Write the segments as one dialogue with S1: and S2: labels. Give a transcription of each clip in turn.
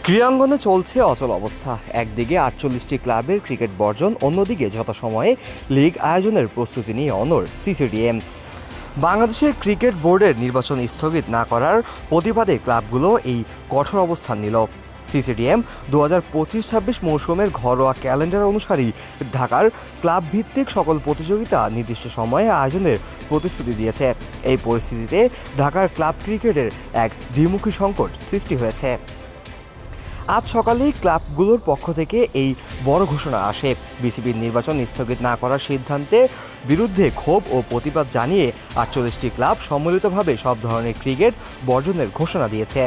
S1: ক্রীড়াঙ্গনে চলছে অচল অবস্থা। একদিকে ৪৮টি ক্লাবের ক্রিকেট বর্জন, অন্যদিকে যথাসময়ে লিগ আয়োজনের প্রস্তুতি নিয়ে অনড় সিসিডিএম। বাংলাদেশের ক্রিকেট বোর্ডের নির্বাচন স্থগিত না করার প্রতিবাদে ক্লাবগুলো এই কঠোর অবস্থান নিল। সিসিডিএম ২০২৫-২৬ মৌসুমের ঘরোয়া ক্যালেন্ডার অনুসারেই ঢাকার ক্লাব ভিত্তিক সকল প্রতিযোগিতা নির্দিষ্ট সময়ে আয়োজনের প্রতিশ্রুতি দিয়েছে। এই পরিস্থিতিতে ঢাকার ক্লাব ক্রিকেটের এক দ্বিমুখী সংকট সৃষ্টি হয়েছে। আজ সকালেই ক্লাবগুলোর পক্ষ থেকে এই বড় ঘোষণা আসে। বিসিবির নির্বাচন স্থগিত না করার সিদ্ধান্তের বিরুদ্ধে ক্ষোভ ও প্রতিবাদ জানিয়ে ৪৮টি ক্লাব সম্মিলিতভাবে সব ধরনের ক্রিকেট বর্জনের ঘোষণা দিয়েছে।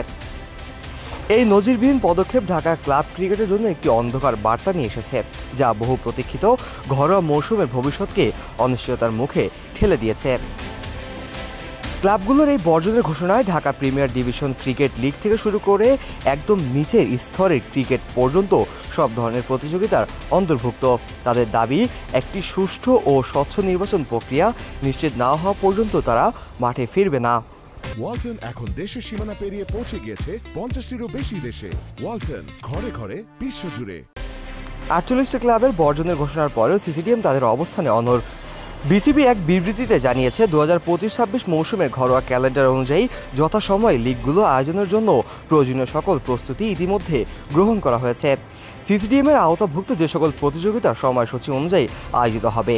S1: এই নজিরবিহীন পদক্ষেপ ঢাকা ক্লাব ক্রিকেটের জন্য একটি অন্ধকার বার্তা নিয়ে এসেছে, যা বহু প্রতীক্ষিত ঘরোয়া মৌসুমের ভবিষ্যৎকে অনিশ্চয়তার মুখে ঠেলে দিয়েছে। ক্লাবগুলোর এই বর্জনের ঘোষণায় Dhaka premier division cricket league থেকে শুরু করে একদম নিচের স্তরের ক্রিকেট পর্যন্ত সব ধরনের প্রতিযোগিতার অন্তর্ভুক্ত। তাদের দাবি, একটি সুষ্ঠু ও স্বচ্ছ নির্বাচন প্রক্রিয়া নিশ্চিত না হওয়া পর্যন্ত তারা মাঠে ফিরবে না।
S2: ওয়ালটন এখন দেশের সীমানা পেরিয়ে পৌঁছে গিয়েছে ৫০টিরও বেশি দেশে। ওয়ালটন, ঘরে ঘরে, বিশ্বজুড়ে।
S1: ৪৮টি ক্লাবের বর্জনের ঘোষণার পরেও সিসিডিএম তাদের অবস্থানে অনড়। বিসিবি এক বিবৃতিতে জানিয়েছে, ২০২৫-২৬ মৌসুমের ঘরোয়া ক্যালেন্ডার অনুযায়ী যথাসময়ে লিগগুলো আয়োজনের জন্য প্রয়োজনীয় সকল প্রস্তুতি ইতিমধ্যে গ্রহণ করা হয়েছে। সিসিডিএমের আওতাভুক্ত যে সকল প্রতিযোগিতা সময়সূচি অনুযায়ী আয়োজিত হবে: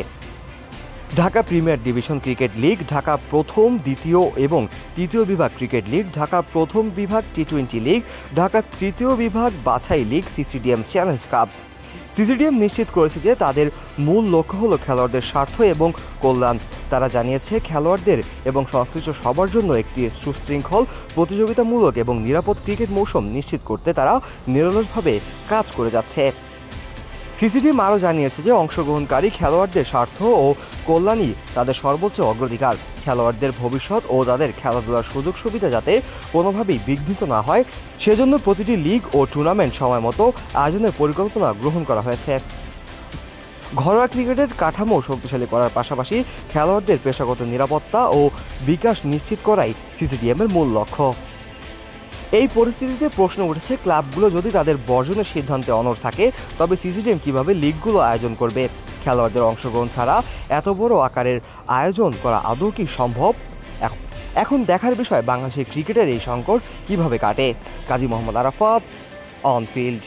S1: Dhaka premier division cricket league, Dhaka প্রথম, দ্বিতীয় এবং তৃতীয় বিভাগ ক্রিকেট লিগ, ঢাকা প্রথম বিভাগ টি-20 লিগ, ঢাকা তৃতীয় বিভাগ বাছাই league, CCDM challenge cup. CCDM নিশ্চিত করেছে যে তাদের মূল লক্ষ্য হলো খেলোয়াড়দের স্বার্থ এবং কল্যাণ। তারা জানিয়েছে, খেলোয়াড়দের এবং সংশ্লিষ্ট সবার জন্য একটি সুশৃঙ্খল, প্রতিযোগিতামূলক এবং নিরাপদ ক্রিকেট মৌসুম নিশ্চিত করতে তারা নিরলসভাবে কাজ করে যাচ্ছে। সিসিডিএম আরও জানিয়েছে যে অংশগ্রহণকারী খেলোয়াড়দের স্বার্থ ও কল্যাণই তাদের সর্বোচ্চ অগ্রাধিকার। খেলোয়াড়দের ভবিষ্যৎ ও তাদের খেলাধুলার সুযোগ সুবিধা যাতে কোনোভাবেই বিঘ্নিত না হয়, সেজন্য প্রতিটি লিগ ও টুর্নামেন্ট সময়মতো আয়োজনের পরিকল্পনা গ্রহণ করা হয়েছে। ঘরোয়া ক্রিকেটের কাঠামো শক্তিশালী করার পাশাপাশি খেলোয়াড়দের পেশাগত নিরাপত্তা ও বিকাশ নিশ্চিত করাই সিসিডিএমের মূল লক্ষ্য। এই পরিস্থিতিতে প্রশ্ন উঠেছে, ক্লাবগুলো যদি তাদের বর্জনের সিদ্ধান্তে অনড় থাকে, তবে সিসিডিএম কিভাবে লিগগুলো আয়োজন করবে? খেলোয়াড়দের অংশগ্রহণ ছাড়া এত বড় আকারের আয়োজন করা আদৌ কি সম্ভব? এখন দেখার বিষয় বাংলাদেশের ক্রিকেটের এই সংকট কিভাবে কাটে। Kazi Mohammad Arafat, on field.